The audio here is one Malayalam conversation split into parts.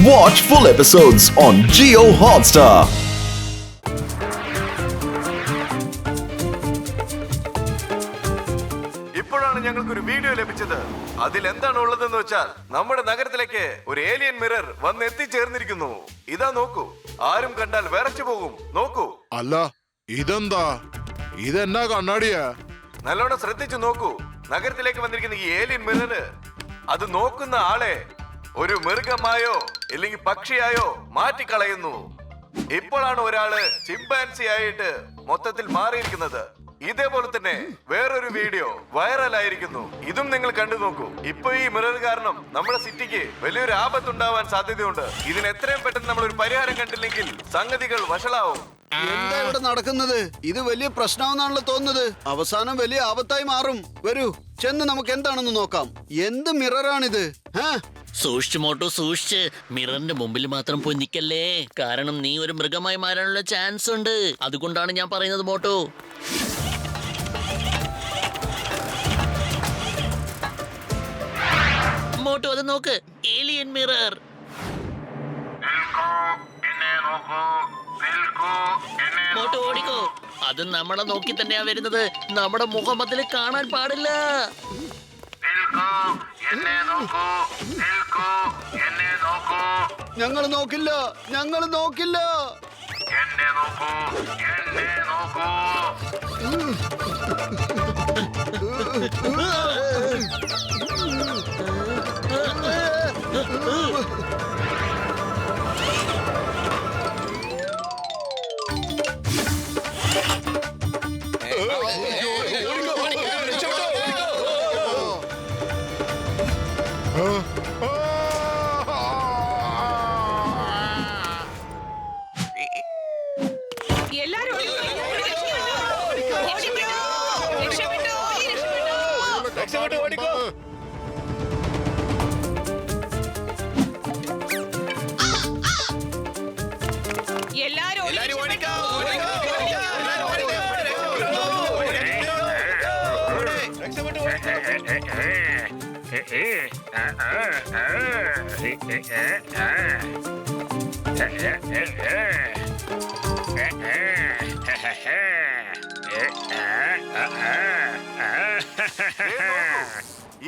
Watch full episodes on Jio Hotstar. ഇപ്പോഴാണ് ഞങ്ങൾക്കൊരു വീഡിയോ ലഭിച്ചത്. അതിൽ എന്താണ് ഉള്ളതെന്ന് വെച്ചാൽ നമ്മുടെ നഗരത്തിലേക്ക് ഒരു ഏലിയൻ മിറർ വന്ന് എത്തിച്ചേർന്നിരിക്കുന്നു. ഇതാ നോക്കൂ, ആരും കണ്ടാൽ വിറച്ചു പോകും. നോക്കൂ. അല്ല ഇതെന്താ? ഇതെന്നാ കണ്ണാടിയാ? നല്ലോണം ശ്രദ്ധിച്ചു നോക്കൂ. നഗരത്തിലേക്ക് വന്നിരിക്കുന്ന ഈ ഏലിയൻ മിറർ അത് നോക്കുന്ന ആളെ ഒരു മൃഗമായോ അല്ലെങ്കിൽ പക്ഷിയായോ മാറ്റിക്കളയുന്നു. ഇപ്പോഴാണ് ഒരാള് ചിമ്പാൻസി ആയിട്ട് മൊത്തത്തിൽ മാറിയിരിക്കുന്നത്. ഇതേപോലെ തന്നെ വേറൊരു വീഡിയോ വൈറലായിരിക്കുന്നു. ഇതും നിങ്ങൾ കണ്ടു നോക്കൂ. ഇപ്പൊ ഈ മിറർ കാരണം നമ്മുടെ സിറ്റിക്ക് വലിയൊരു ആപത്തുണ്ടാവാൻ സാധ്യതയുണ്ട്. ഇതിന് എത്രയും പെട്ടെന്ന് നമ്മൾ ഒരു പരിഹാരം കണ്ടില്ലെങ്കിൽ സംഗതികൾ വഷളാവും. എന്താ ഇവിടെ നടക്കുന്നത്? ഇത് വലിയ പ്രശ്നമാണെന്നാണല്ലോ തോന്നുന്നത്. അവസാനം വലിയ ആപത്തായി മാറും. വരൂ, ചെന്ന് നമുക്ക് എന്താണെന്ന് നോക്കാം. എന്ത് മിററാണിത്? സൂക്ഷിച്ച് മോട്ടു, സൂക്ഷിച്ച്. മിററിന്റെ മുമ്പിൽ മാത്രം പോയി നിക്കല്ലേ, കാരണം നീ ഒരു മൃഗമായി മാറാനുള്ള ചാൻസ് ഉണ്ട്. അതുകൊണ്ടാണ് ഞാൻ പറയുന്നത് മോട്ടു. മോട്ടു അത് നോക്ക്, ഏലിയൻ മിറർ. മോട്ടു ഓടിക്കോ. അത് നമ്മളെ നോക്കി തന്നെയാ വരുന്നത്. നമ്മുടെ മുഖം അതിൽ കാണാൻ പാടില്ല. ഞങ്ങൾ നോക്കില്ല, ഞങ്ങൾ നോക്കില്ല.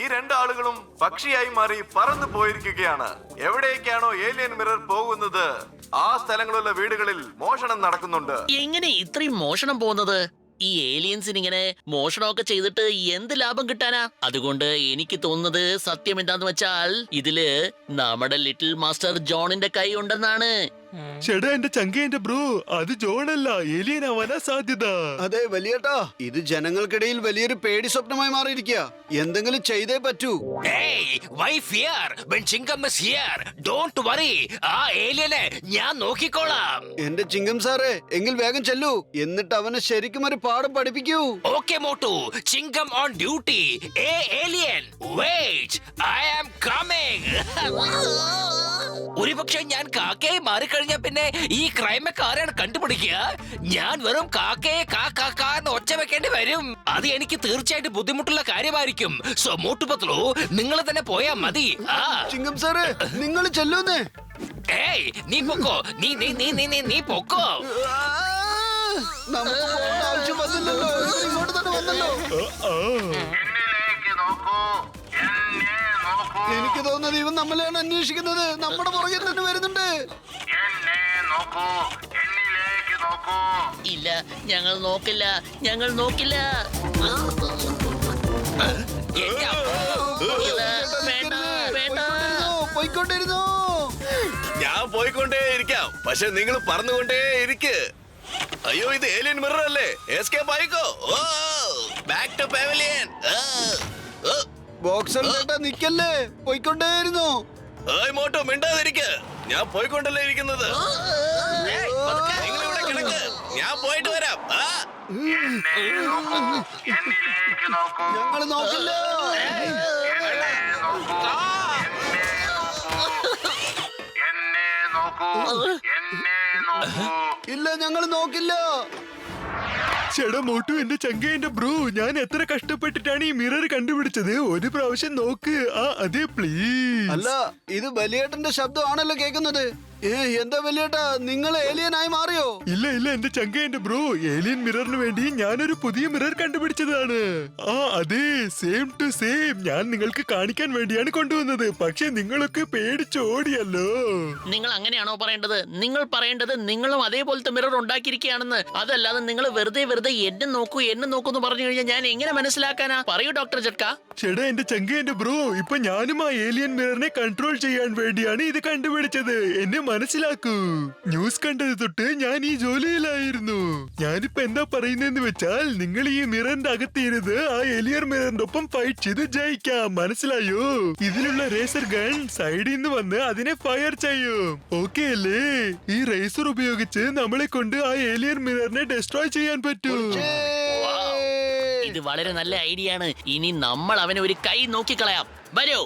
ഈ രണ്ടാളുകളും പക്ഷിയായി മാറി പറന്നു പോയിരിക്കുകയാണ്. എവിടേക്കാണോ ഏലിയൻ മിറർ പോകുന്നത് ആ സ്ഥലങ്ങളുള്ള വീടുകളിൽ മോഷണം നടക്കുന്നുണ്ട്. എങ്ങനെ ഇത്രയും മോഷണം പോകുന്നത്? ഈ ഏലിയൻസിന് ഇങ്ങനെ മോഷണമൊക്കെ ചെയ്തിട്ട് എന്ത് ലാഭം കിട്ടാനാ? അതുകൊണ്ട് എനിക്ക് തോന്നുന്നത് സത്യം എന്താന്ന് വെച്ചാൽ ഇതില് നമ്മുടെ ലിറ്റിൽ മാസ്റ്റർ ജോണിന്റെ കൈ ഉണ്ടെന്നാണ്. ചേട്ടാ, എന്റെ ചങ്കേന്റെ ബ്രോ, അത് ജോണല്ല, ഏലിയൻ ആവാനാ സാധ്യത. അതെ വലിയേട്ടാ, ഇത് ജനങ്ങൾക്കിടയിൽ വലിയൊരു പേടി സ്വപ്നമായി മാറിയിരിക്കുക. എന്തെങ്കിലും ചെയ്തേ പറ്റൂ. ആ ഏലിയനെ ഞാൻ നോക്കിക്കോളാം. എന്റെ ചിങ്കം സാറേ, എങ്കിൽ വേഗം ചെല്ലൂ. എന്നിട്ട് അവനെ ശരിക്കും ഒരു പാഠം പഠിപ്പിക്കൂ. Okay Motu, Chingam on duty. Alien wait, I am coming. ഒരുപക്ഷെ ഞാൻ കാക്കയെ മാറിക്കഴിഞ്ഞാൽ പിന്നെ ഈ ക്രൈമൊക്കെ ആരാണ് കണ്ടുപിടിക്കുക? ഞാൻ വെറും കാക്കയെ കാന്ന് ഒച്ച വെക്കേണ്ടി വരും. അത് എനിക്ക് തീർച്ചയായിട്ടും ബുദ്ധിമുട്ടുള്ള കാര്യമായിരിക്കും. സോ മോട്ടു പത്ലു, നിങ്ങൾ തന്നെ പോയാ മതി. ചിങ്കം സാറേ, നിങ്ങൾ ചെല്ലൂന്നേ. ഏയ്, നീ പൊക്കോ. നീ പൊക്കോ. നമുക്ക് പോകേണ്ട ആവശ്യം വന്നില്ലല്ലോ. ഇങ്ങോട്ട് തന്നെ വന്നല്ലോ. എനിക്ക് തോന്നുന്നത് ഇവൻ നമ്മളെയാണ് അന്വേഷിക്കുന്നത്. നമ്മുടെ പുറകെ തന്നെ വരുന്നുണ്ട്. ഇല്ല, ഞങ്ങൾ നോക്കില്ല, ഞങ്ങൾ നോക്കില്ല. പോയിക്കൊണ്ടിരുന്നു. ഞാൻ പോയിക്കൊണ്ടേ ഇരിക്കാം, പക്ഷെ നിങ്ങൾ പറന്നുകൊണ്ടേ ഇരിക്ക്. അയ്യോ, ഇത് ഏലിയൻ മിറർ അല്ലേ? എസ്കേപ്പ് ആയിക്കോ. Back to pavilion. ബോക്സർ ചേട്ടാ നിക്കല്ലേ, പോയിക്കൊണ്ടേയിരുന്നു. മോട്ടോ മിണ്ടാതിരിക്ക്. ഞാൻ പോയിക്കൊണ്ടല്ലേ ഇരിക്കുന്നത്. നിങ്ങൾ ഇവിടെ കിടക്ക്, ഞാൻ പോയിട്ട് വരാം. ഞങ്ങള് നോക്കില്ല. ഇല്ല, ഞങ്ങള് നോക്കില്ല. ചേട്ടാ മോട്ടു എന്റെ ചങ്ക എന്റെ ബ്രോ ഞാൻ എത്ര കഷ്ടപ്പെട്ടിട്ടാണ് ഈ മിറർ കണ്ടുപിടിച്ചത് ഒരു പ്രാവശ്യം നോക്ക് ആ അതെ പ്ലീസ്. അല്ല ഇത് ബലിയേട്ടന്റെ ശബ്ദമാണല്ലോ കേൾക്കുന്നത്. എന്താ ബലിയേട്ടാ നിങ്ങൾ ഏലിയനായി മാറിയോ? ഇല്ല ഇല്ല എന്റെ ചങ്ക എന്റെ ബ്രോ ഏലിയൻ മിററിന് വേണ്ടി ഞാനൊരു പുതിയ മിറർ കണ്ടുപിടിച്ചതാണ്. ആ അതെ സെയിം ടു സെയിം ഞാൻ നിങ്ങൾക്ക് കാണിക്കാൻ വേണ്ടിയാണ് കൊണ്ടുവന്നത്. പക്ഷെ നിങ്ങളൊക്കെ പേടിച്ചോടിയല്ലോ. നിങ്ങൾ അങ്ങനെയാണോ പറയേണ്ടത്? നിങ്ങൾ പറയേണ്ടത് നിങ്ങളും അതേപോലത്തെ മിറർ ഉണ്ടാക്കിയിരിക്കുകയാണെന്ന്. അതല്ലാതെ നിങ്ങൾ വെറുതെ എന്നെ നോക്കൂ എന്ന് പറഞ്ഞു കഴിഞ്ഞാൽ ഞാൻ എങ്ങനെ മനസ്സിലാക്കാനാ? പറയൂ ഡോക്ടർ ജട്ക. ചേട്ടാ എന്റെ ചങ്ക എന്റെ ബ്രോ ഇപ്പൊ ഞാനും ആ ഏലിയൻ മിററിനെ കൺട്രോൾ ചെയ്യാൻ വേണ്ടിയാണ് ഇത് കണ്ടുപിടിച്ചത്. എന്നെ മനസ്സിലാക്കൂ. ന്യൂസ് കണ്ടത് തൊട്ട് ഞാൻ ഈ ജോലിയിലായിരുന്നു. ഞാനിപ്പോ എന്താ പറയുന്നതെന്ന് വെച്ചാൽ നിങ്ങൾ ഈ മിററിന്റെ അകത്തിരുന്ന് ആ ഏലിയൻ മിററിന്റെ ഒപ്പം ഫൈറ്റ് ചെയ്ത് ജയിക്കാം. മനസ്സിലായോ? ഇതിലുള്ള റേസർ ഗൺ സൈഡിൽ നിന്ന് വന്ന് അതിനെ ഫയർ ചെയ്യും. ഓക്കെ അല്ലേ? ഈ റേസർ ഉപയോഗിച്ച് നമ്മളെ കൊണ്ട് ആ ഏലിയൻ മിററിനെ ഡെസ്ട്രോയ് ചെയ്യാൻ പറ്റും. ഇത് വളരെ നല്ല ഐഡിയ ആണ്. ഇനി നമ്മൾ അവനെ ഒരു കൈ നോക്കിക്കളയാം. വരൂ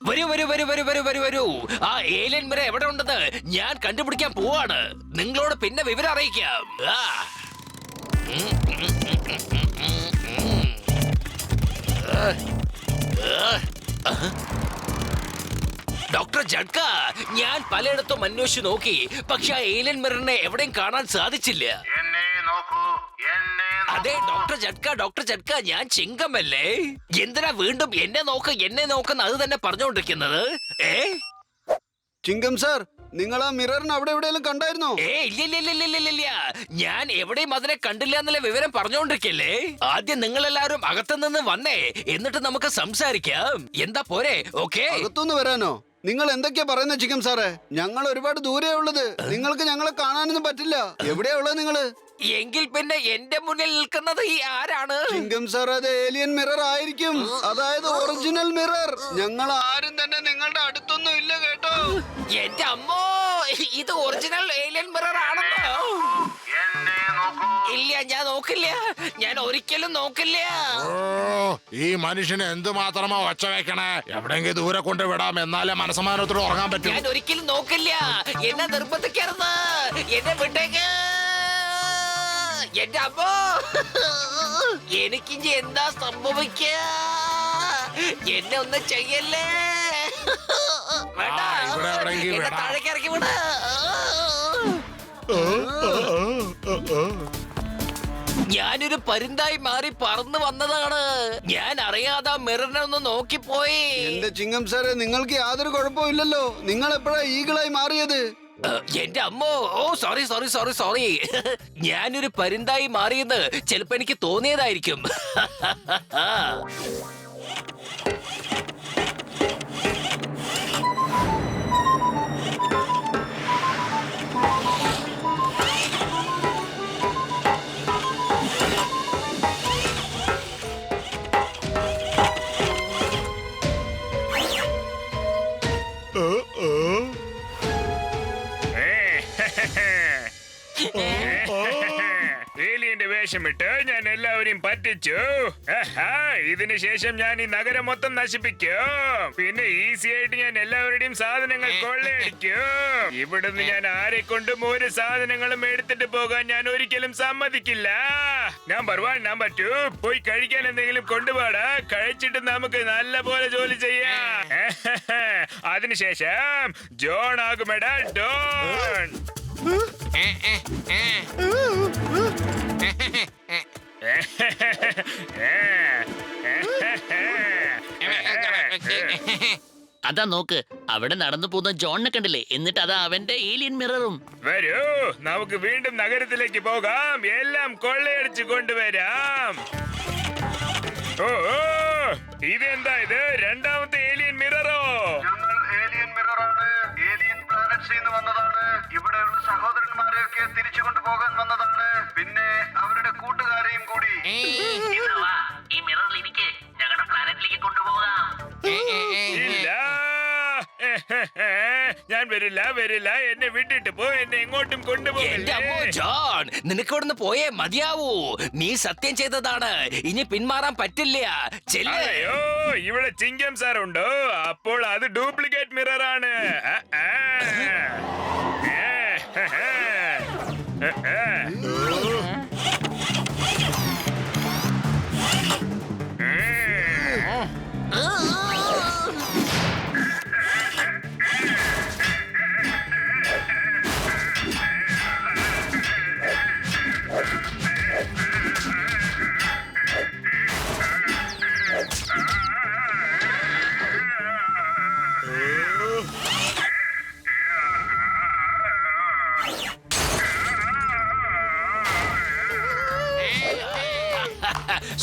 വരൂ വരൂ വരൂ വരൂ വരൂ വരൂ വരൂ. ആ ഏലിയൻ മിറർ എവിടെ ഉണ്ടെന്ന് ഞാൻ കണ്ടുപിടിക്കാൻ പോവാണ്. നിങ്ങളോട് പിന്നെ വിവരം അറിയിക്കാം. ഡോക്ടർ ജഡ്ക ഞാൻ പലയിടത്തും അന്വേഷിച്ചു നോക്കി. പക്ഷെ ആ ഏലിയൻ മിററിനെ എവിടെയും കാണാൻ സാധിച്ചില്ല. അതെ ഡോക്ടർ ജഡ്ക ഞാൻ ചിങ്കമല്ലേ? എന്തിനാ വീണ്ടും എന്നെ നോക്കുന്ന അത് തന്നെ പറഞ്ഞുകൊണ്ടിരിക്കുന്നത്? ചിങ്കം സാർ നിങ്ങൾ ആ മിററിന് അവിടെ എവിടെയെങ്കിലും കണ്ടായിരുന്നോ? ഇല്ല ഞാൻ എവിടെയും അതിനെ കണ്ടില്ല എന്നുള്ള വിവരം പറഞ്ഞുകൊണ്ടിരിക്കല്ലേ. ആദ്യം നിങ്ങളെല്ലാവരും അകത്തുനിന്ന് വന്നേ, എന്നിട്ട് നമുക്ക് സംസാരിക്കാം. എന്താ പോരെ? ഓക്കെ അകത്തുനിന്ന് വരാനോ? നിങ്ങൾ എന്തൊക്കെയാ പറയുന്നത് ചിങ്കം സാറേ? ഞങ്ങൾ ഒരുപാട് ദൂരെയാ ഉള്ളത്. നിങ്ങൾക്ക് ഞങ്ങളെ കാണാനൊന്നും പറ്റില്ല. എവിടെയാ ഉള്ളത് നിങ്ങള്? എങ്കിൽ പിന്നെ എന്റെ മുന്നിൽ നിൽക്കുന്നത് ഈ ആരാണ്? ചിങ്കം സാർ അത് ഏലിയൻ മിറർ ആയിരിക്കും. അതായത് ഒറിജിനൽ മിറർ. ഞങ്ങൾ ആരും തന്നെ നിങ്ങളുടെ അടുത്തൊന്നും ഇല്ല കേട്ടോ. എന്റെ അമ്മോ, ഇത് ഒറിജിനൽ ഏലിയൻ മിറർ ആണെന്നോ? ഇല്ല ഞാൻ നോക്കില്ല, ഞാൻ ഒരിക്കലും നോക്കില്ല. ഈ മനുഷ്യന് എന്തുമാത്രമാ ഒച്ച വെക്കണേ? എവിടെയെങ്കിലും ദൂരെ കൊണ്ട് വിടാം, എന്നാലേ മനസ്സമാനത്തോട് ഉറങ്ങാൻ പറ്റും. ഞാൻ ഒരിക്കലും നോക്കില്ല. എന്നെ നിർബന്ധിക്കരുത്, എന്നെ വിട്ടേക്ക്. എന്റെ അമ്മോ, എനിക്കിഞ്ചി എന്താ സംഭവിക്ക? എന്നെ ഒന്നും ചെയ്യല്ലേ. വേണ്ട, ഇവിടെ എവിടെയെങ്കിലും എന്നെ വിടാം. താഴേക്ക് ഇറക്കി വിട. ഞാനൊരു പരുന്തായി മാറി പറന്നു വന്നതാണ്. ഞാൻ അറിയാതെ മിററിനെ ഒന്ന് നോക്കിപ്പോയി. എന്റെ ചിങ്കം സാറേ നിങ്ങൾക്ക് യാതൊരു കുഴപ്പമില്ലല്ലോ. നിങ്ങൾ എപ്പോഴാ ഈഗിളായി മാറിയത്? എന്റെ അമ്മോ, ഓ സോറി. ഞാനൊരു പരുന്തായി മാറിയെന്ന് ചിലപ്പോ എനിക്ക് തോന്നിയതായിരിക്കും. ഏലിയന്റെ വേഷമിട്ട് ഞാൻ എല്ലാവരെയും പറ്റിച്ചു. ഇതിനു ശേഷം ഞാൻ ഈ നഗരം മൊത്തം നശിപ്പിക്കും. പിന്നെ ഈസി ആയിട്ട് ഞാൻ എല്ലാവരുടെയും സാധനങ്ങൾ കൊള്ളയടിക്കും. ഇവിടുന്ന് ഞാൻ ആരെ കൊണ്ടും ഒരു സാധനങ്ങളും എടുത്തിട്ട് പോകാൻ ഞാൻ ഒരിക്കലും സമ്മതിക്കില്ല. നമ്പർ 1 നമ്പർ 2 പോയി കഴിക്കാൻ എന്തെങ്കിലും കൊണ്ടുപോടാ. കഴിച്ചിട്ട് നമുക്ക് നല്ല പോലെ ജോലി ചെയ്യാം. അതിനുശേഷം ജോൺ ആകുമെടാ ഡോൺ. അതാ നോക്ക്, അവിടെ നടന്നു പോകുന്ന ജോണിനെ കണ്ടില്ലേ? എന്നിട്ട് അതാ അവന്റെ ഏലിയൻ മിററും. വരൂ നമുക്ക് വീണ്ടും നഗരത്തിലേക്ക് പോകാം. എല്ലാം കൊള്ളയടിച്ചു കൊണ്ടുവരാം. ഓ ഇതെന്താ ഇത്? രണ്ടാമത്തെ ഏലിയൻ മിററോ? ഏലിയൻ മിററാണ്. ഏലിയൻ പ്ലാനറ്റ്സിൽ നിന്ന് വന്നതാണ്. ഇവിടെയുള്ള സഹോദരന്മാരെയൊക്കെ തിരിച്ചു കൊണ്ടുപോകാൻ വന്നതാണ്. പിന്നെ അവരുടെ കൂട്ടുകാരെയും കൂടി. ഈ മിററിൽ എനിക്ക് ഞങ്ങളുടെ പ്ലാനറ്റിലേക്ക് കൊണ്ടുപോകാം. ഇല്ല, ഞാൻ വരില്ല. എന്നെ വിട്ടിട്ട് പോ. എന്നെ എങ്ങോട്ടും എന്റെ കൊണ്ടുപോകില്ല. അമ്മോ ജോൺ, നിനക്ക് ഇവിടുന്ന് പോയേ മതിയാവൂ. നീ സത്യം ചെയ്തതാണ്, ഇനി പിന്മാറാൻ പറ്റില്ല. ചെല്ല്. അയ്യോ, ഇവിടെ ചിങ്കം സാർ ഉണ്ടോ? അപ്പോൾ അത് ഡ്യൂപ്ലിക്കേറ്റ് മിറർ ആണ്.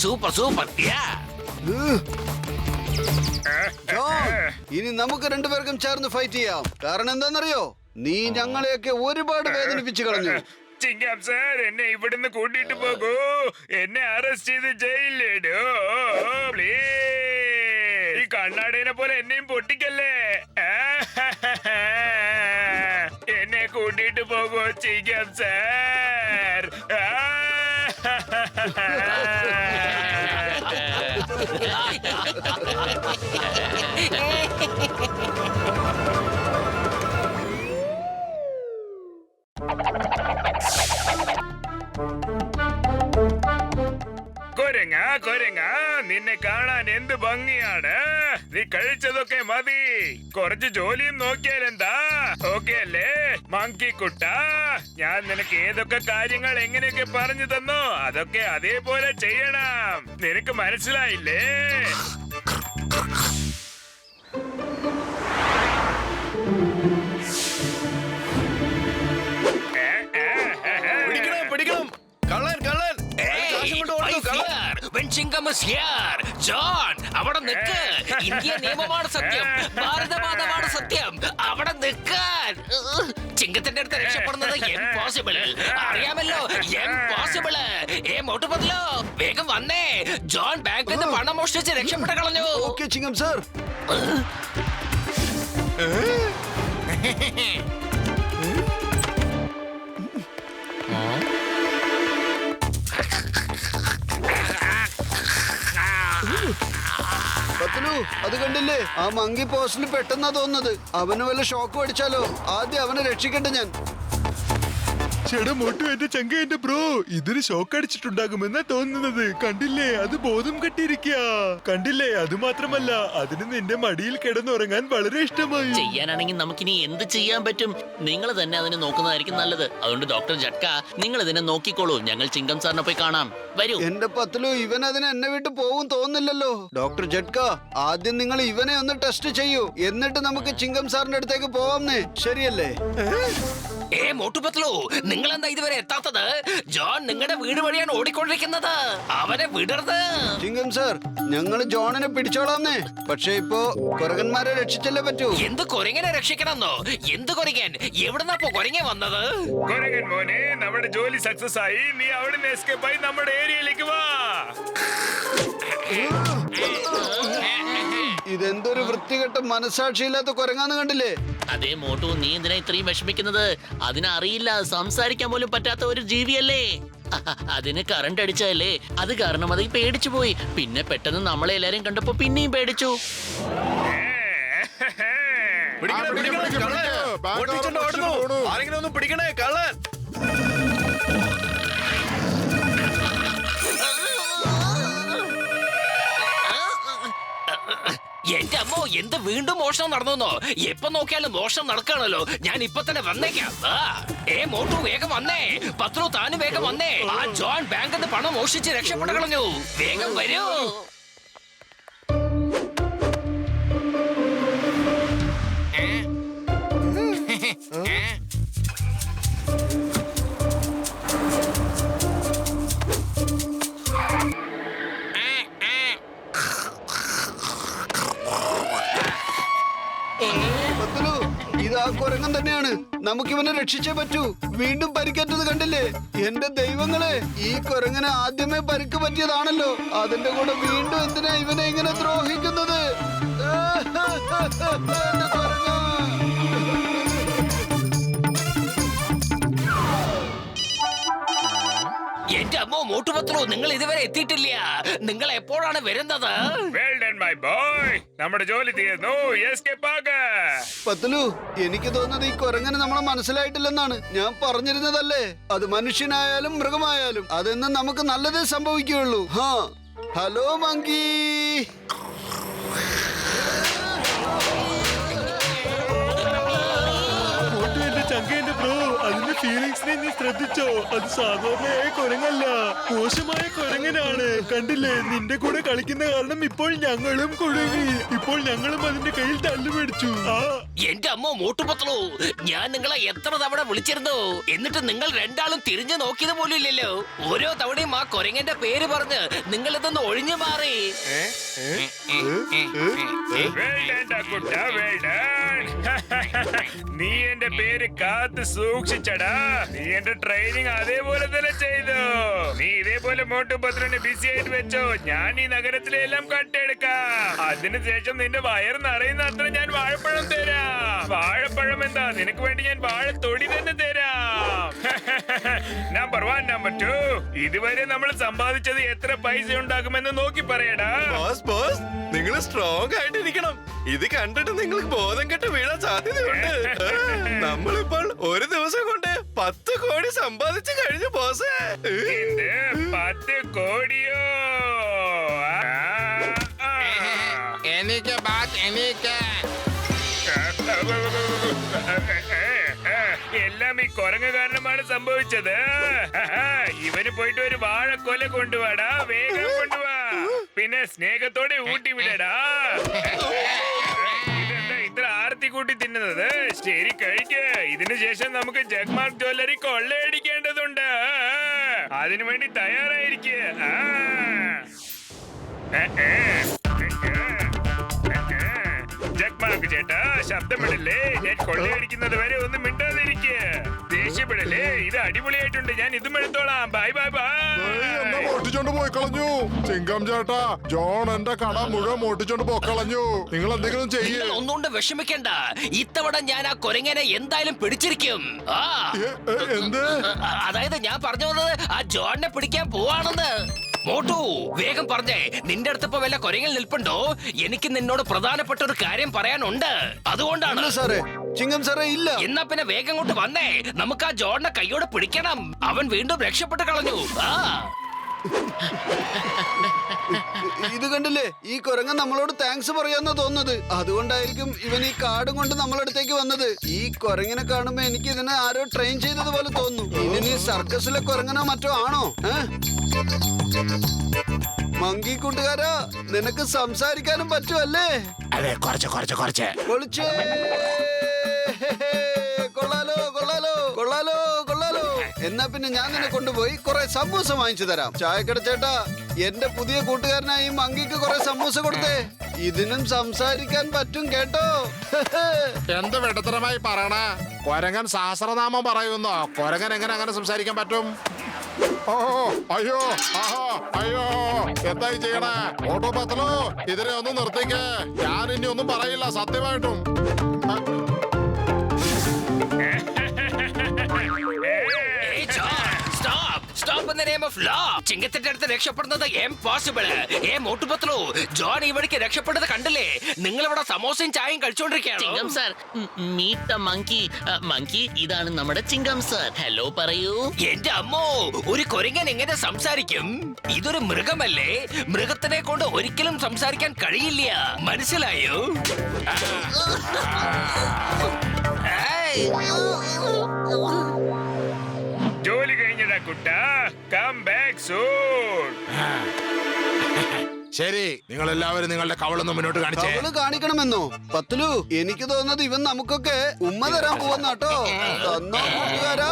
സൂപ്പർ സൂപ്പർ യാ ജോൺ, ഇനി നമുക്ക് രണ്ടുപേർക്കും ചേർന്ന് ഫൈറ്റ് ചെയ്യാം. കാരണം എന്താണെന്നറിയോ? നീ ഞങ്ങളെയൊക്കെ ഒരുപാട് വേദനിപ്പിച്ചു കളഞ്ഞു. ചിങ്കം സാർ, എന്നെ ഇവിടുന്ന് കൂട്ടിട്ട് പോകൂ. എന്നെ അറസ്റ്റ് ചെയ്ത് ജയിലിലിടൂ പ്ലീസ്. ഈ കണ്ണാടിനെ പോലെ എന്നെയും പൊട്ടിക്കല്ലേ. എന്നെ കൂട്ടിട്ട് പോകൂ ചിങ്കം സാർ. കൊരങ്ങ കൊരങ്ങ, നിന്നെ കാണാൻ എന്ത് ഭംഗിയാണ്. നീ കഴിച്ചതൊക്കെ മതി. കുറച്ച് ജോലിയും നോക്കിയാലെന്താ? ഓക്കെ അല്ലേ മങ്കി കുട്ട? ഞാൻ നിനക്ക് ഏതൊക്കെ കാര്യങ്ങൾ എങ്ങനെയൊക്കെ പറഞ്ഞു തന്നോ അതൊക്കെ അതേപോലെ ചെയ്യണം. നിനക്ക് മനസ്സിലായില്ലേ? പിടിക്കണം കള്ളൻ കള്ളൻ കാശും കൊണ്ട് ഓടുന്നു, കള്ളൻ. When Chingam is here, John, അവിടെ നിൽക്ക്. ഇന്ത്യ നിയമമാണ് സത്യം, ഭാരതമാതമാണ് സത്യം. അവിടെ നിൽക്കാൻ. ചിങ്കത്തിന്റെ അടുത്ത് രക്ഷപ്പെടുന്നത് impossible. അറിയാമല്ലോ, impossible. മോട്ടു പത്ലോ, വേഗം വന്നേ. ജോൺ ബാങ്കിൽ നിന്ന് പണം മോഷ്ടിച്ച് രക്ഷപ്പെട്ട് കളഞ്ഞു. Okay ചിങ്കം sir. പത്ലു, അത് കണ്ടില്ലേ? ആ മങ്കി പോസ്റ്റിൽ പെട്ടെന്നാ തോന്നുന്നത്. അവന് വല്ല ഷോക്ക് അടിച്ചാലോ? ആദ്യം അവനെ രക്ഷിക്കട്ടെ ഞാൻ. ചേട്ടാ മോട്ടു, എന്റെ ചങ്ക, എന്റെ ബ്രോ, ഇതിന് ഷോക്ക് അടിച്ചിട്ടുണ്ടാകുമെന്നാ തോന്നുന്നത്. കണ്ടില്ലേ, അത് ബോധം കെട്ടിയിരിക്കുക. കണ്ടില്ലേ, അത് മാത്രമല്ല, അതിന് നിന്റെ മടിയിൽ കിടന്നുറങ്ങാൻ വളരെ ഇഷ്ടമായി. ചെയ്യാനാണെങ്കിൽ നമുക്കിനി എന്ത് ചെയ്യാൻ പറ്റും? നിങ്ങൾ തന്നെ അതിനെ നോക്കുന്നതായിരിക്കും നല്ലത്. അതുകൊണ്ട് ഡോക്ടർ ജട്ക, നിങ്ങൾ ഇതിനെ നോക്കിക്കോളൂ. ഞങ്ങൾ ചിങ്കം സാറിനെ പോയി കാണാം. വരൂ. എന്റെ പത്ലു, ഇവൻ അതിന് എന്നെ വിട്ട് പോവും തോന്നില്ലല്ലോ. ഡോക്ടർ ജട്ക, ആദ്യം നിങ്ങൾ ഇവനെ ഒന്ന് ടെസ്റ്റ് ചെയ്യൂ. എന്നിട്ട് നമുക്ക് ചിങ്കം സാറിന്റെ അടുത്തേക്ക് പോവാംന്നേ. ശരിയല്ലേ? മോട്ടു പത്ലു, നിങ്ങൾ എന്താ ഇതുവരെ എത്താത്തത്? ജോൺ നിങ്ങളുടെ വീട് വഴിയാണ് ഓടിക്കൊണ്ടിരിക്കുന്നത്. അവനെ വിടരുത്. ചിങ്കം സാർ, ഞങ്ങൾ ജോണിനെ പിടിച്ചോളാംന്നേ. പക്ഷെ ഇപ്പോ കുരങ്ങന്മാരെ രക്ഷിച്ചല്ലേ പറ്റൂ. എന്ത് കൊരങ്ങനെ രക്ഷിക്കണമെന്നോ? എന്ത് കൊരങ്ങൻ? എവിടുന്നാ കൊരങ്ങ വന്നത്? കൊരങ്ങൻ മോനെ, നമ്മുടെ ജോലി സക്സസ് ആയി. നീ അവിടുന്ന് എസ്കേപ്പ് ആയി നമ്മുടെ ഏരിയയിലേക്ക് വാ. ഇതെന്തൊരു വൃത്തികെട്ട മനസാക്ഷിയില്ലാത്ത കുരങ്ങാന്ന് കണ്ടില്ലേ? അതേ മോട്ടു, നീ എന്തിനാ ഇത്രയും വിഷമിക്കുന്നത്? അതിനറിയില്ല, സംസാരിക്കാൻ പോലും പറ്റാത്ത ഒരു ജീവിയല്ലേ. അതിന് കറണ്ട് അടിച്ചതല്ലേ, അത് കാരണം അത് പേടിച്ചു പോയി. പിന്നെ പെട്ടെന്ന് നമ്മളെ എല്ലാരും കണ്ടപ്പോ പിന്നെയും പേടിച്ചു. ഓടിച്ചോണ്ട് ഓടുന്നു. ആരെങ്കിലും ഒന്ന് പിടിക്കണേ, കള്ളൻ. എന്റെ അമ്മോ, എന്ത് വീണ്ടും മോഷണം നടന്നോ? എപ്പോ നോക്കിയാലും മോഷണം നടക്കാണല്ലോ. ഞാൻ ഇപ്പൊ തന്നെ വന്നേക്കാം. മോട്ടു വേഗം വന്നേ. പത്രു താനും വേഗം വന്നേ. ആ ജോൺ ബാങ്കിൽ നിന്ന് പണം മോഷിച്ച് രക്ഷപ്പെട്ട് കളഞ്ഞു. വേഗം വരൂ. പത്ലു, ഇത് ആ കുരങ്ങൻ തന്നെയാണ്. നമുക്കിവനെ രക്ഷിച്ചേ പറ്റൂ. വീണ്ടും പരിക്കേറ്റത് കണ്ടില്ലേ? എന്റെ ദൈവങ്ങളെ, ഈ കുരങ്ങനെ ആദ്യമേ പരിക്ക് പറ്റിയതാണല്ലോ. അതിന്റെ കൂടെ വീണ്ടും എന്തിനാ ഇവനെ ഇങ്ങനെ ദ്രോഹിക്കുന്നത്? എന്റെ കുരങ്ങ. എന്റെ അമ്മോ മോട്ടു പത്രു, നിങ്ങൾ ഇതുവരെ എത്തിയിട്ടില്ല. നിങ്ങൾ എപ്പോഴാണ് വരുന്നത്? Well done, my boy. നമ്മുടെ ജോലി തീർന്നു. എസ്കേപ്പ് ആക. പത്ലു, എനിക്ക് തോന്നുന്നത് ഈ കുരങ്ങനെ നമ്മളെ മനസ്സിലായിട്ടില്ലെന്നാണ്. ഞാൻ പറഞ്ഞിരുന്നതല്ലേ, അത് മനുഷ്യനായാലും മൃഗമായാലും അതെന്നും നമുക്ക് നല്ലതേ സംഭവിക്കുകയുള്ളൂ. Hello monkey. മോട്ടു, എന്റെ ചങ്ക, എന്റെ ബ്രോ, അതിന്റെ ഫീലിംഗ് ഫീനിക്സിനെ നീ ശ്രദ്ധിച്ചോ? അത് സാധാരണയായ കുരങ്ങല്ല, മോശമായ കുരങ്ങനാണ്. കണ്ടില്ലേ, നിന്റെ കൂടെ കളിക്കുന്ന കാരണം ഇപ്പോൾ ഞങ്ങളും കുടുങ്ങി. ഇപ്പോൾ ഞങ്ങളും അതിന്റെ കയ്യിൽ തല്ലുപിടിച്ചു. എന്റെ അമ്മ മോട്ടുപത്ലു, ഞാൻ നിങ്ങളെ എത്ര തവണ വിളിച്ചിരുന്നു, എന്നിട്ട് നിങ്ങൾ രണ്ടാളും തിരിഞ്ഞു നോക്കിയത് പോലും ഇല്ലല്ലോ. ഓരോ തവണയും ആ കുരങ്ങന്റെ പേര് പറഞ്ഞ് നിങ്ങൾ ഇതൊന്ന് ഒഴിഞ്ഞു മാറി. നീ എന്റെ പേര് കാത്ത് സൂക്ഷിച്ചടാ. നീ എന്റെ ട്രെയിനിങ് അതേപോലെ തന്നെ ചെയ്തു. നീ ഇതേപോലെ മോട്ടുപത്രിനെ ബിസി ആയിട്ട് വെച്ചോ. ഞാൻ ഈ നഗരത്തിലെ എല്ലാം കട്ടെടുക്കാം. അതിനുശേഷം നിന്റെ വയർ നിറയുന്ന അത്ര ഞാൻ വാഴപ്പഴം തരാം. വാഴപ്പഴം എന്താ, നിനക്ക് വേണ്ടി ഞാൻ വാഴത്തൊടി തന്നെ തരാം. നമ്പർ 1, നമ്പർ 2, ഇതുവരെ നമ്മൾ സമ്പാദിച്ചത് എത്ര പൈസ ഉണ്ടാകുമെന്ന് നോക്കി പറയടാ. ബോസ് നിങ്ങൾ സ്ട്രോങ് ആയിട്ടിരിക്കണം. ഇത് കണ്ടിട്ട് നിങ്ങൾക്ക് ബോധം കെട്ട് വീഴാൻ സാധ്യതയുണ്ട്. നമ്മളിപ്പോൾ ഒരു ദിവസം കൊണ്ട് 10 കോടി സമ്പാദിച്ചു കഴിഞ്ഞു ബോസ്. 10 കോടിയോ? എല്ലാം ഈ കുരങ്ങ് കാരണമാണ് സംഭവിച്ചത്. ഇവന് പോയിട്ട് ഒരു വാഴക്കൊല കൊണ്ടുവാടാ, വേഗം കൊണ്ടുവാ. പിന്നെ സ്നേഹത്തോടെ ഊട്ടി വിടടാ. ഇതെന്താ ഇത്ര ആർത്തി കൂട്ടി തിന്നുന്നത്? ശരി, കഴിക്ക്. ഇതിനു ശേഷം നമുക്ക് ജഗ്മാർക്ക് ജ്വല്ലറി കൊള്ളയടിക്കേണ്ടതുണ്ട്. അതിനുവേണ്ടി തയ്യാറായിരിക്കുക. ജഗ്മാർക്ക് ചേട്ടാ, ശബ്ദമിടല്ലേ. ഞാൻ കൊള്ളയടിക്കുന്നത് വരെ ഒന്നും മിണ്ടാതിരിക്കുക. ദേഷ്യപ്പെടല്ലേ. ഇത് അടിപൊളിയായിട്ടുണ്ട്. ഞാൻ ഇതും എടുത്തോളാം. Bye bye bye. മോട്ടിച്ചോണ്ട് പോയി കളഞ്ഞു. ചിങ്കം ചേട്ടാ, ജോൺ എന്റെ കട മുഴുവൻ മോട്ടിച്ചോണ്ട് പോയി കളഞ്ഞു. നിങ്ങൾ എന്തെങ്കിലും ചെയ്യേ. നിങ്ങൾ ഒന്നുകൊണ്ട് വിഷമിക്കണ്ട. ഇത്തവണ ഞാൻ ആ കുരങ്ങനെ എന്തായാലും പിടിച്ചിരിക്കും. എന്ത്? അതായത് ഞാൻ പറഞ്ഞു വന്നത് ആ ജോണിനെ പിടിക്കാൻ പോവാണെന്ന്. മോട്ടു, വേഗം പറഞ്ഞേ, നിന്റെ അടുത്ത് ഇപ്പൊ വല്ല കുരങ്ങിൽ നിൽപ്പുണ്ടോ? എനിക്ക് നിന്നോട് പ്രധാനപ്പെട്ട ഒരു കാര്യം പറയാനുണ്ട്. അതുകൊണ്ടാണ്. സാറേ, ചിങ്കം സാറേ ഇല്ല. എന്നാ പിന്നെ വേഗം കൊണ്ട് വന്നേ. നമുക്ക് ആ ജോണിനെ കൈയോടെ പിടിക്കണം. അവൻ വീണ്ടും രക്ഷപ്പെട്ട് കളഞ്ഞു. ഇത് കണ്ടില്ലേ, ഈ കുരങ്ങൻ നമ്മളോട് താങ്ക്സ് പറയാന്നാ തോന്നുന്നത്. അതുകൊണ്ടായിരിക്കും ഇവൻ ഈ കാർഡും കൊണ്ട് നമ്മളടുത്തേക്ക് വന്നത്. ഈ കുരങ്ങിനെ കാണുമ്പോ എനിക്ക് ഇതിനെ ആരോ ട്രെയിൻ ചെയ്തതുപോലെ തോന്നുന്നു. ഇനി സർക്കസിലെ കുരങ്ങനോ മറ്റോ ആണോ? മങ്കി കൂട്ടുകാരാ, നിനക്ക് സംസാരിക്കാനും പറ്റുമല്ലേ? അതെ, കുറച്ച് പൊളിച്ചേ. കൊള്ളാലോ കൊള്ളാലോ കൊള്ളാലോ കൊള്ളാലോ. എന്നാ പിന്നെ ഞാൻ നിന്നെ കൊണ്ടുപോയി കുറെ സമൂസ വാങ്ങിച്ചു തരാം. ചായക്കട ചേട്ടാ, എന്റെ പുതിയ കൂട്ടുകാരനായി മങ്കിക്ക് കുറെ സമൂസ കൊടുത്തേ. ഇതിനും സംസാരിക്കാൻ പറ്റും കേട്ടോ. എന്ത് വെടത്തരമായി പറയണ? കൊരങ്ങൻ സഹസ്രനാമം പറയുന്നോ? കൊരങ്ങൻ എങ്ങനെ അങ്ങനെ സംസാരിക്കാൻ പറ്റും? ഓ, അയ്യോ, ആഹാ, അയ്യോ, എന്തായി ചെയ്യണേ? ഓട്ടോ പത്തലോ, ഇതിനെ ഒന്ന് നിർത്തിക്കേ. ഞാൻ ഇനി ഒന്നും പറയില്ല, സത്യമായിട്ടും. Stop in the name of law. ചിങ്കത്തിന്റെ അടുത്ത് രക്ഷപ്പെടുന്നത് impossible. മോട്ടുപത്ലു, ജോൺ ഈ വഴിക്ക് രക്ഷപ്പെട്ടത് കണ്ടില്ലേ? നിങ്ങൾ ഇവിടെ സമോസയും ചായയും കഴിച്ചോണ്ടിരിക്കുകയാണ്. Chingam sir, meet the monkey. Monkey, ഇതാണ് നമ്മുടെ ചിങ്കം സാർ. ഹലോ പറയൂ. എന്റെ അമ്മോ, ഒരു കുരങ്ങൻ എങ്ങനെ സംസാരിക്കും? ഇതൊരു മൃഗമല്ലേ? മൃഗത്തിനെ കൊണ്ട് ഒരിക്കലും സംസാരിക്കാൻ കഴിയില്ല. മനസ്സിലായോ? ജോലി കഴിഞ്ഞടാ കുട്ടാ. Come back soon. ശരി, നിങ്ങൾ എല്ലാവരും നിങ്ങളുടെ കവളൊന്ന് മുന്നോട്ട് കാണിച്ചേ. കവള് കാണിക്കണമെന്നോ? പത്തുലു, എനിക്ക് തോന്നുന്നത് ഇവൻ നമുക്കൊക്കെ ഉമ്മ തരാൻ പോവന്നാട്ടോ. തന്നോ കൂട്ടുകാരാ.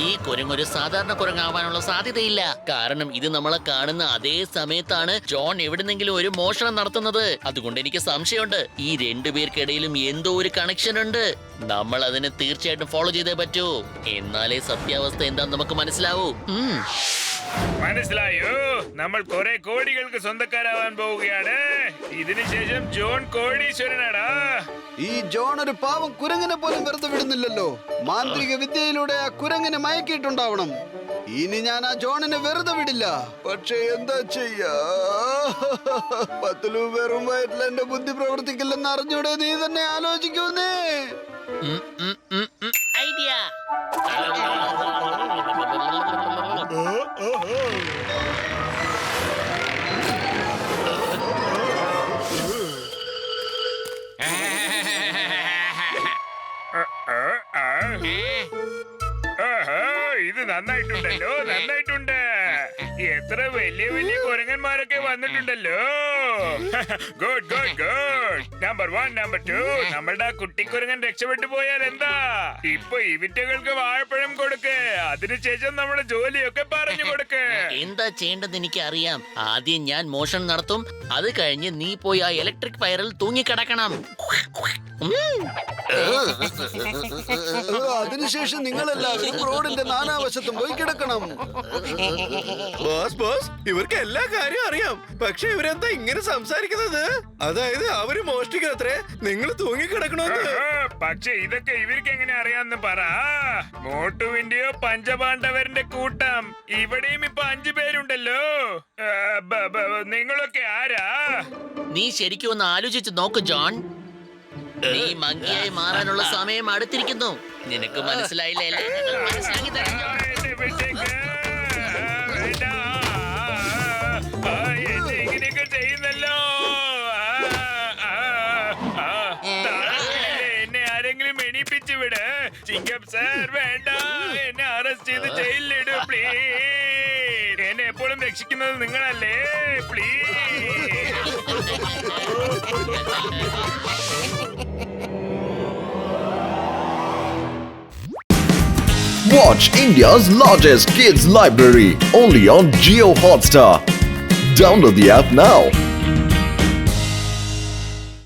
ഈ കുരങ്ങൊരു സാധാരണ കുരങ്ങാവാനുള്ള സാധ്യതയില്ല. കാരണം ഇത് നമ്മളെ കാണുന്ന അതേ സമയത്താണ് ജോൺ എവിടുന്നെങ്കിലും ഒരു മോഷണം നടത്തുന്നത്. അതുകൊണ്ട് എനിക്ക് സംശയമുണ്ട്, ഈ രണ്ടുപേർക്കിടയിലും എന്തോ ഒരു കണക്ഷൻ ഉണ്ട്. നമ്മൾ അതിനെ തീർച്ചയായിട്ടും ഫോളോ ചെയ്തേ പറ്റൂ. എന്നാലേ സത്യാവസ്ഥ എന്താന്ന് നമുക്ക് മനസ്സിലാവൂ. മനസ്സിലായോ? നമ്മൾ കുറെ കോടികൾക്ക് സ്വന്തക്കാരാവാൻ പോവുകയാണ്. ഇതിനുശേഷം ജോൺ കോടീശ്വരനാടാ. ഈ ജോൺ ഒരു പാവം കുരങ്ങനെ പോലും വെറുതെ വിടുന്നില്ലല്ലോ. മാന്ത്രിക വിദ്യയിലൂടെ ആ കുരങ്ങനെ മയക്കിയിട്ടുണ്ടാവണം. ഇനി ഞാൻ ആ ജോണിനെ വെറുതെ വിടില്ല. പക്ഷെ എന്താ ചെയ്യാ? പത്തുലു, വെറും വയറ്റിൽ എന്റെ ബുദ്ധി പ്രവർത്തിക്കില്ലെന്ന് അറിഞ്ഞൂടെ? നീ തന്നെ ആലോചിക്കൂന്നേ. ഐഡിയ. നന്നായിട്ടുണ്ടല്ലോ, നന്നായിട്ടുണ്ട്. എത്ര വലിയ വലിയ കുരങ്ങന്മാരൊക്കെ വന്നിട്ടുണ്ടല്ലോ. Good good good. Number 1, number 2, നമ്മളുടെ ആ കുട്ടിക്കുരങ്ങൻ രക്ഷപ്പെട്ടു പോയാൽ എന്താ? ഇപ്പൊ ഇവിറ്റകൾക്ക് വാഴപ്പഴം കൊടുക്ക്, അതിനുശേഷം നമ്മുടെ ജോലിയൊക്കെ പറഞ്ഞു കൊടുക്ക്. എന്താ ചെയ്യേണ്ടത് എനിക്ക് അറിയാം. ആദ്യം ഞാൻ മോഷണം നടത്തും, അത് കഴിഞ്ഞ് നീ പോയി ആ ഇലക്ട്രിക് വയറിൽ തൂങ്ങിക്കിടക്കണം. അതിനുശേഷം നിങ്ങളെല്ലാവരും റോഡിന്റെ നാനാവശത്തും പോയി കിടക്കണം. ബോസ് ഇവർക്ക് എല്ലാ കാര്യവും അറിയാം. പക്ഷെ ഇവരെന്താ ഇങ്ങനെ സംസാരിക്കുന്നത്? അതായത് അവര് മോഷ്ടിക്കത്രേ, നിങ്ങൾ തൂങ്ങിക്കിടക്കണമെന്ന്. പക്ഷെ ഇതൊക്കെ ഇവർക്ക് എങ്ങനെ അറിയാന്ന് പറ. മോട്ടുവിന്റെയോ പഞ്ചപാണ്ഡവരുടെ കൂട്ടം ഇവിടെയും ഇപ്പൊ 5 പേരുണ്ടല്ലോ. നിങ്ങളൊക്കെ ആരാ? നീ ശരിക്കും ഒന്ന് ആലോചിച്ച് നോക്ക് ജോൺ. നീ മങ്കിയായി മാറാനുള്ള സമയം അടുത്തിരിക്കുന്നു. നിനക്ക് മനസ്സിലായില്ലേ? മനസ്സിലാക്കി തരാം ജോൺ. എന്നെ വിട്ടേക്ക്. വേണ്ട. എന്നെ ഇങ്ങനെയൊക്കെ ചെയ്യുന്നല്ലോ. എന്നെ ആരെങ്കിലും എണീപ്പിച്ചു വിട്. ചിങ്കം സാർ വേണ്ട, എന്നെ അറസ്റ്റ് ചെയ്ത് ജയിലിലിടൂ പ്ലീസ്. എന്നെ എപ്പോഴും രക്ഷിക്കുന്നത് നിങ്ങളല്ലേ, please. Watch India's largest kids library only on Jio Hotstar. Download the app now.